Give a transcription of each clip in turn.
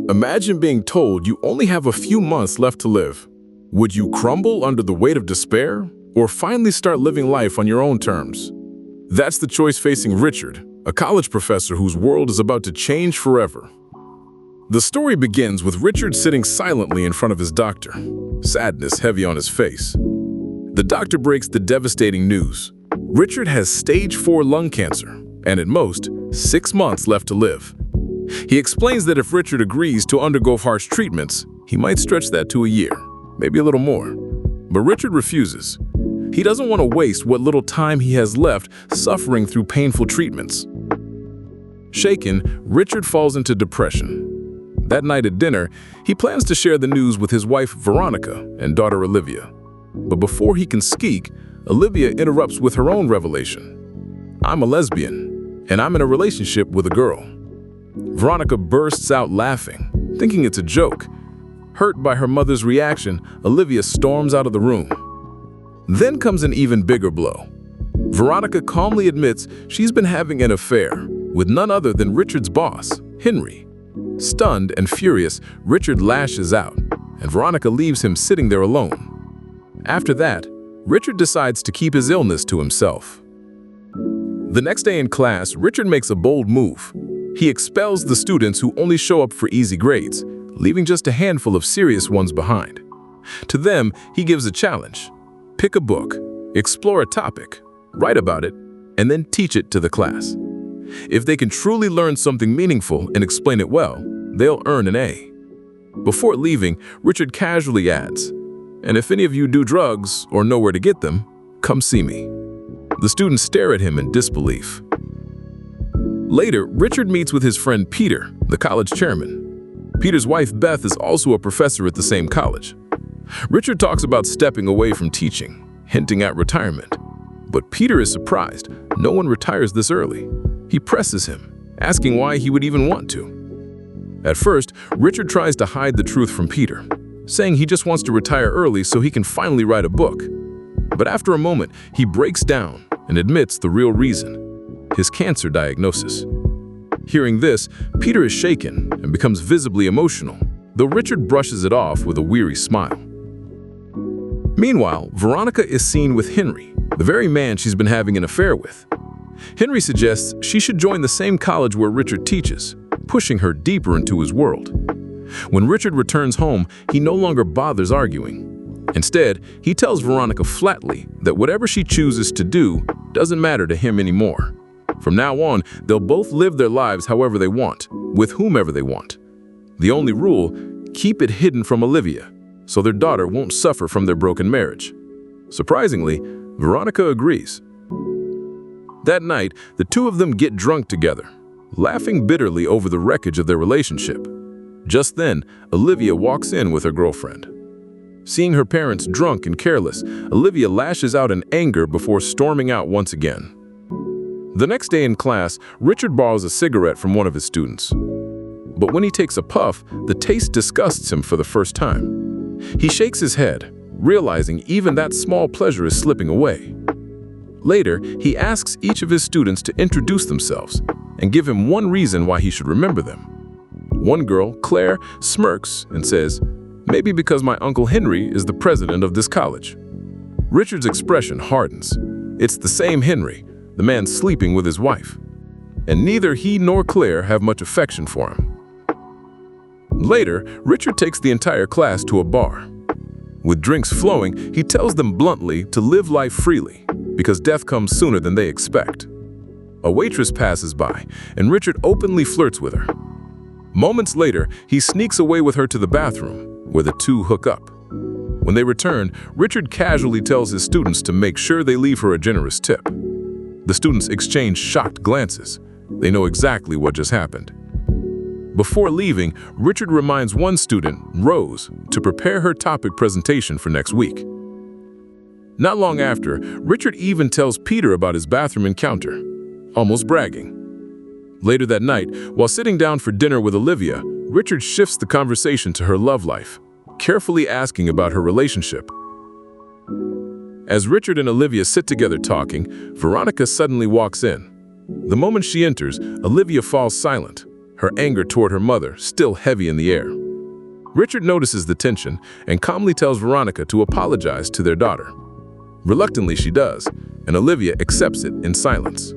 Imagine being told you only have a few months left to live. Would you crumble under the weight of despair, or finally start living life on your own terms? That's the choice facing Richard, a college professor whose world is about to change forever. The story begins with Richard sitting silently in front of his doctor, sadness heavy on his face. The doctor breaks the devastating news. Richard has stage 4 lung cancer, and at most, 6 months left to live. He explains that if Richard agrees to undergo harsh treatments, he might stretch that to a year, maybe a little more. But Richard refuses. He doesn't want to waste what little time he has left suffering through painful treatments. Shaken, Richard falls into depression. That night at dinner, he plans to share the news with his wife Veronica and daughter Olivia. But before he can speak, Olivia interrupts with her own revelation. "I'm a lesbian, and I'm in a relationship with a girl." Veronica bursts out laughing, thinking it's a joke. Hurt by her mother's reaction, Olivia storms out of the room. Then comes an even bigger blow. Veronica calmly admits she's been having an affair with none other than Richard's boss, Henry. Stunned and furious, Richard lashes out, and Veronica leaves him sitting there alone. After that, Richard decides to keep his illness to himself. The next day in class, Richard makes a bold move. He expels the students who only show up for easy grades, leaving just a handful of serious ones behind. To them, he gives a challenge. Pick a book, explore a topic, write about it, and then teach it to the class. If they can truly learn something meaningful and explain it well, they'll earn an A. Before leaving, Richard casually adds, "And if any of you do drugs or know where to get them, come see me." The students stare at him in disbelief. Later, Richard meets with his friend Peter, the college chairman. Peter's wife Beth is also a professor at the same college. Richard talks about stepping away from teaching, hinting at retirement. But Peter is surprised. No one retires this early. He presses him, asking why he would even want to. At first, Richard tries to hide the truth from Peter, saying he just wants to retire early so he can finally write a book. But after a moment, he breaks down and admits the real reason: his cancer diagnosis. Hearing this, Peter is shaken and becomes visibly emotional, though Richard brushes it off with a weary smile. Meanwhile, Veronica is seen with Henry, the very man she's been having an affair with. Henry suggests she should join the same college where Richard teaches, pushing her deeper into his world. When Richard returns home, he no longer bothers arguing. Instead, he tells Veronica flatly that whatever she chooses to do doesn't matter to him anymore. From now on, they'll both live their lives however they want, with whomever they want. The only rule: keep it hidden from Olivia, so their daughter won't suffer from their broken marriage. Surprisingly, Veronica agrees. That night, the two of them get drunk together, laughing bitterly over the wreckage of their relationship. Just then, Olivia walks in with her girlfriend. Seeing her parents drunk and careless, Olivia lashes out in anger before storming out once again. The next day in class, Richard borrows a cigarette from one of his students. But when he takes a puff, the taste disgusts him for the first time. He shakes his head, realizing even that small pleasure is slipping away. Later, he asks each of his students to introduce themselves and give him one reason why he should remember them. One girl, Claire, smirks and says, "Maybe because my Uncle Henry is the president of this college." Richard's expression hardens. It's the same Henry, the man sleeping with his wife. And neither he nor Claire have much affection for him. Later, Richard takes the entire class to a bar. With drinks flowing, he tells them bluntly to live life freely, because death comes sooner than they expect. A waitress passes by, and Richard openly flirts with her. Moments later, he sneaks away with her to the bathroom, where the two hook up. When they return, Richard casually tells his students to make sure they leave her a generous tip. The students exchange shocked glances. They know exactly what just happened. Before leaving, Richard reminds one student, Rose, to prepare her topic presentation for next week. Not long after, Richard even tells Peter about his bathroom encounter, almost bragging. Later that night, while sitting down for dinner with Olivia, Richard shifts the conversation to her love life, carefully asking about her relationship. As Richard and Olivia sit together talking, Veronica suddenly walks in. The moment she enters, Olivia falls silent, her anger toward her mother still heavy in the air. Richard notices the tension and calmly tells Veronica to apologize to their daughter. Reluctantly, she does, and Olivia accepts it in silence.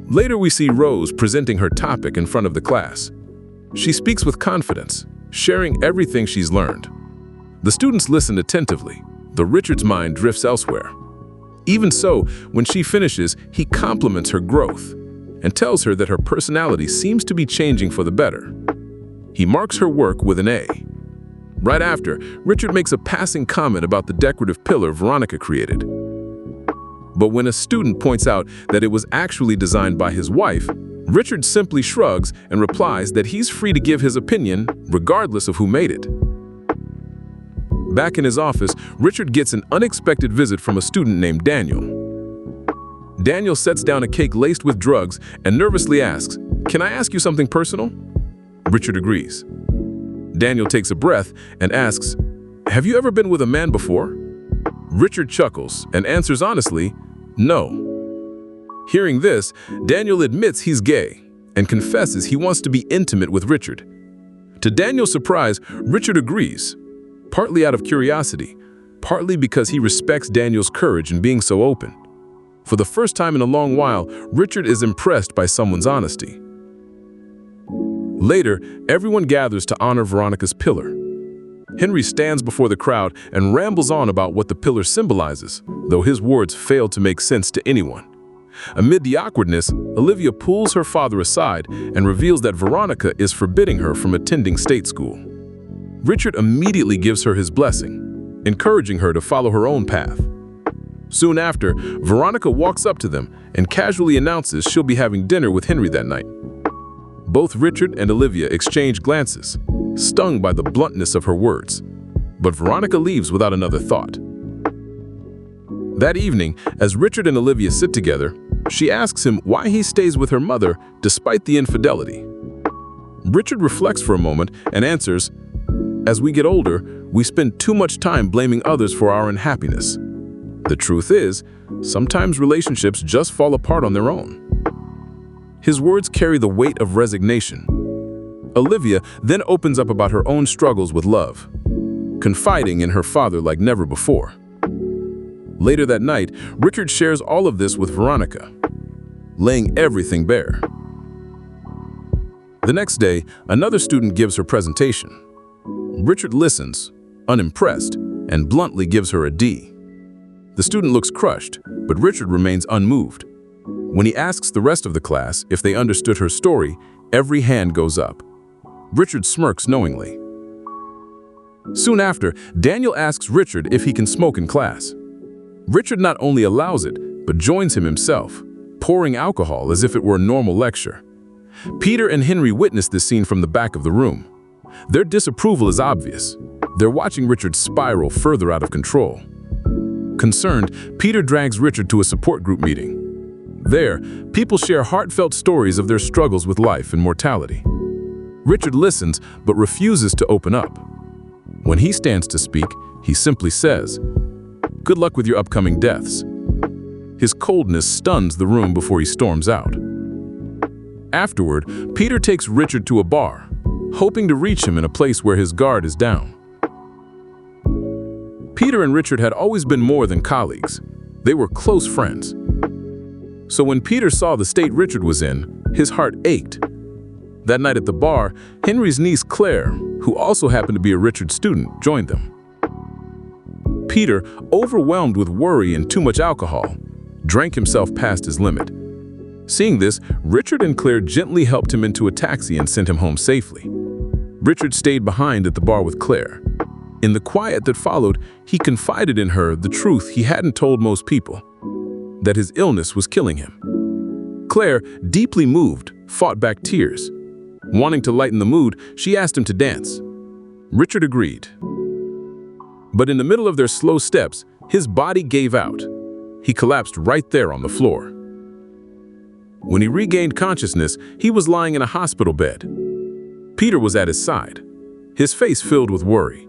Later, we see Rose presenting her topic in front of the class. She speaks with confidence, sharing everything she's learned. The students listen attentively, though Richard's mind drifts elsewhere. Even so, when she finishes, he compliments her growth and tells her that her personality seems to be changing for the better. He marks her work with an A. Right after, Richard makes a passing comment about the decorative pillar Veronica created. But when a student points out that it was actually designed by his wife, Richard simply shrugs and replies that he's free to give his opinion regardless of who made it. Back in his office, Richard gets an unexpected visit from a student named Daniel. Daniel sets down a cake laced with drugs and nervously asks, "Can I ask you something personal?" Richard agrees. Daniel takes a breath and asks, "Have you ever been with a man before?" Richard chuckles and answers honestly, "No." Hearing this, Daniel admits he's gay and confesses he wants to be intimate with Richard. To Daniel's surprise, Richard agrees, partly out of curiosity, partly because he respects Daniel's courage in being so open. For the first time in a long while, Richard is impressed by someone's honesty. Later, everyone gathers to honor Veronica's pillar. Henry stands before the crowd and rambles on about what the pillar symbolizes, though his words fail to make sense to anyone. Amid the awkwardness, Olivia pulls her father aside and reveals that Veronica is forbidding her from attending state school. Richard immediately gives her his blessing, encouraging her to follow her own path. Soon after, Veronica walks up to them and casually announces she'll be having dinner with Henry that night. Both Richard and Olivia exchange glances, stung by the bluntness of her words, but Veronica leaves without another thought. That evening, as Richard and Olivia sit together, she asks him why he stays with her mother despite the infidelity. Richard reflects for a moment and answers, "As we get older, we spend too much time blaming others for our unhappiness. The truth is, sometimes relationships just fall apart on their own." His words carry the weight of resignation. Olivia then opens up about her own struggles with love, confiding in her father like never before. Later that night, Richard shares all of this with Veronica, laying everything bare. The next day, another student gives her presentation. Richard listens, unimpressed, and bluntly gives her a D. The student looks crushed, but Richard remains unmoved. When he asks the rest of the class if they understood her story, every hand goes up. Richard smirks knowingly. Soon after, Daniel asks Richard if he can smoke in class. Richard not only allows it, but joins him himself, pouring alcohol as if it were a normal lecture. Peter and Henry witness this scene from the back of the room. Their disapproval is obvious. They're watching Richard spiral further out of control. Concerned, Peter drags Richard to a support group meeting. There, people share heartfelt stories of their struggles with life and mortality. Richard listens, but refuses to open up. When he stands to speak, he simply says, "Good luck with your upcoming deaths." His coldness stuns the room before he storms out. Afterward, Peter takes Richard to a bar, hoping to reach him in a place where his guard is down. Peter and Richard had always been more than colleagues. They were close friends. So when Peter saw the state Richard was in, his heart ached. That night at the bar, Henry's niece Claire, who also happened to be a Richard student, joined them. Peter, overwhelmed with worry and too much alcohol, drank himself past his limit. Seeing this, Richard and Claire gently helped him into a taxi and sent him home safely. Richard stayed behind at the bar with Claire. In the quiet that followed, he confided in her the truth he hadn't told most people, that his illness was killing him. Claire, deeply moved, fought back tears. Wanting to lighten the mood, she asked him to dance. Richard agreed. But in the middle of their slow steps, his body gave out. He collapsed right there on the floor. When he regained consciousness, he was lying in a hospital bed. Peter was at his side, his face filled with worry.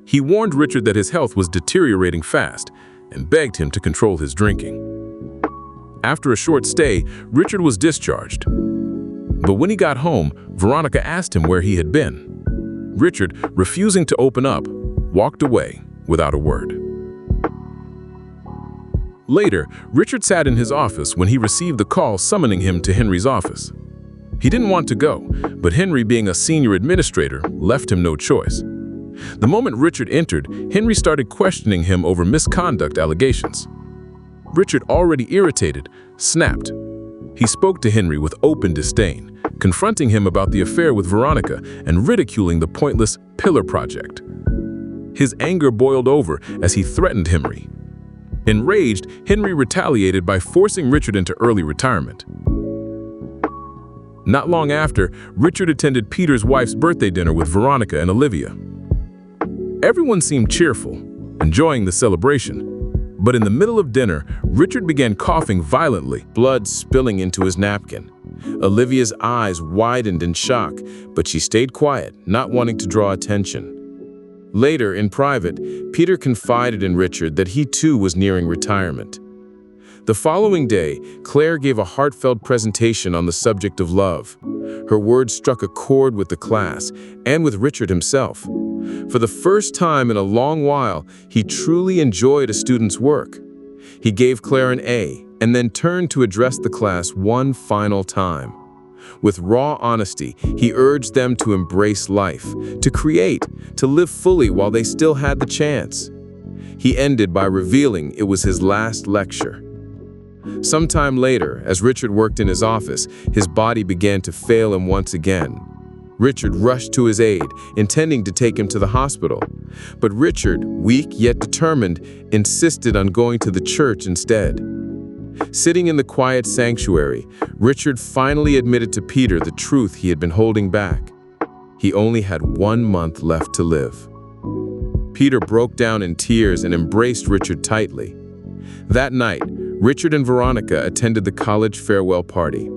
He warned Richard that his health was deteriorating fast and begged him to control his drinking. After a short stay, Richard was discharged. But when he got home, Veronica asked him where he had been. Richard, refusing to open up, walked away without a word. Later, Richard sat in his office when he received the call summoning him to Henry's office. He didn't want to go, but Henry, being a senior administrator, left him no choice. The moment Richard entered, Henry started questioning him over misconduct allegations. Richard, already irritated, snapped. He spoke to Henry with open disdain, confronting him about the affair with Veronica and ridiculing the pointless Pillar project. His anger boiled over as he threatened Henry. Enraged, Henry retaliated by forcing Richard into early retirement. Not long after, Richard attended Peter's wife's birthday dinner with Veronica and Olivia. Everyone seemed cheerful, enjoying the celebration. But in the middle of dinner, Richard began coughing violently, blood spilling into his napkin. Olivia's eyes widened in shock, but she stayed quiet, not wanting to draw attention. Later, in private, Peter confided in Richard that he too was nearing retirement. The following day, Claire gave a heartfelt presentation on the subject of love. Her words struck a chord with the class and with Richard himself. For the first time in a long while, he truly enjoyed a student's work. He gave Claire an A and then turned to address the class one final time. With raw honesty, he urged them to embrace life, to create, to live fully while they still had the chance. He ended by revealing it was his last lecture. Sometime later, as Richard worked in his office, his body began to fail him once again. Richard rushed to his aid, intending to take him to the hospital. But Richard, weak yet determined, insisted on going to the church instead. Sitting in the quiet sanctuary, Richard finally admitted to Peter the truth he had been holding back. He only had 1 month left to live. Peter broke down in tears and embraced Richard tightly. That night, Richard and Veronica attended the college farewell party.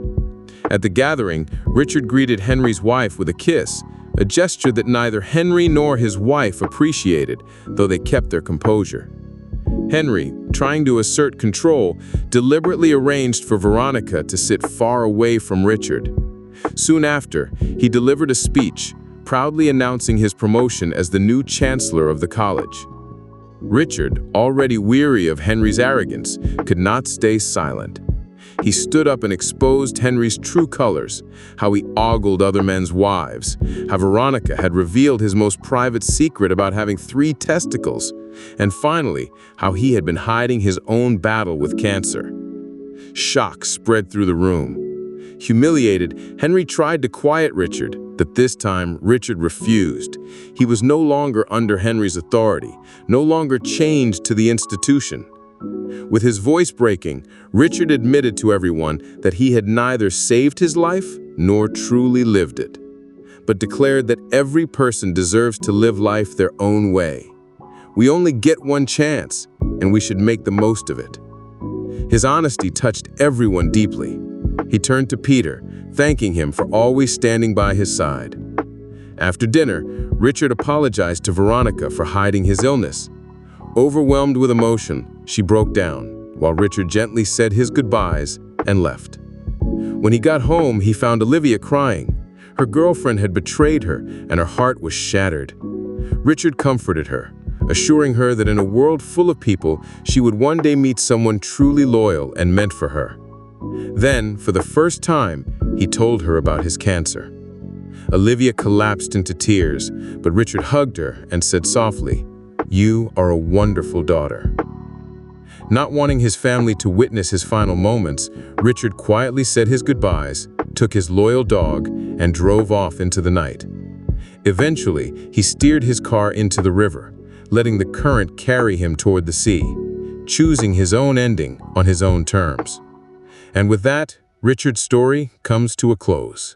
At the gathering, Richard greeted Henry's wife with a kiss, a gesture that neither Henry nor his wife appreciated, though they kept their composure. Henry, trying to assert control, deliberately arranged for Veronica to sit far away from Richard. Soon after, he delivered a speech, proudly announcing his promotion as the new chancellor of the college. Richard, already weary of Henry's arrogance, could not stay silent. He stood up and exposed Henry's true colors, how he ogled other men's wives, how Veronica had revealed his most private secret about having 3 testicles, and finally, how he had been hiding his own battle with cancer. Shock spread through the room. Humiliated, Henry tried to quiet Richard, but this time Richard refused. He was no longer under Henry's authority, no longer chained to the institution. With his voice breaking, Richard admitted to everyone that he had neither saved his life nor truly lived it, but declared that every person deserves to live life their own way. We only get one chance, and we should make the most of it. His honesty touched everyone deeply. He turned to Peter, thanking him for always standing by his side. After dinner, Richard apologized to Veronica for hiding his illness. Overwhelmed with emotion, she broke down, while Richard gently said his goodbyes and left. When he got home, he found Olivia crying. Her girlfriend had betrayed her, and her heart was shattered. Richard comforted her, assuring her that in a world full of people, she would one day meet someone truly loyal and meant for her. Then, for the first time, he told her about his cancer. Olivia collapsed into tears, but Richard hugged her and said softly, "You are a wonderful daughter." Not wanting his family to witness his final moments, Richard quietly said his goodbyes, took his loyal dog, and drove off into the night. Eventually, he steered his car into the river, letting the current carry him toward the sea, choosing his own ending on his own terms. And with that, Richard's story comes to a close.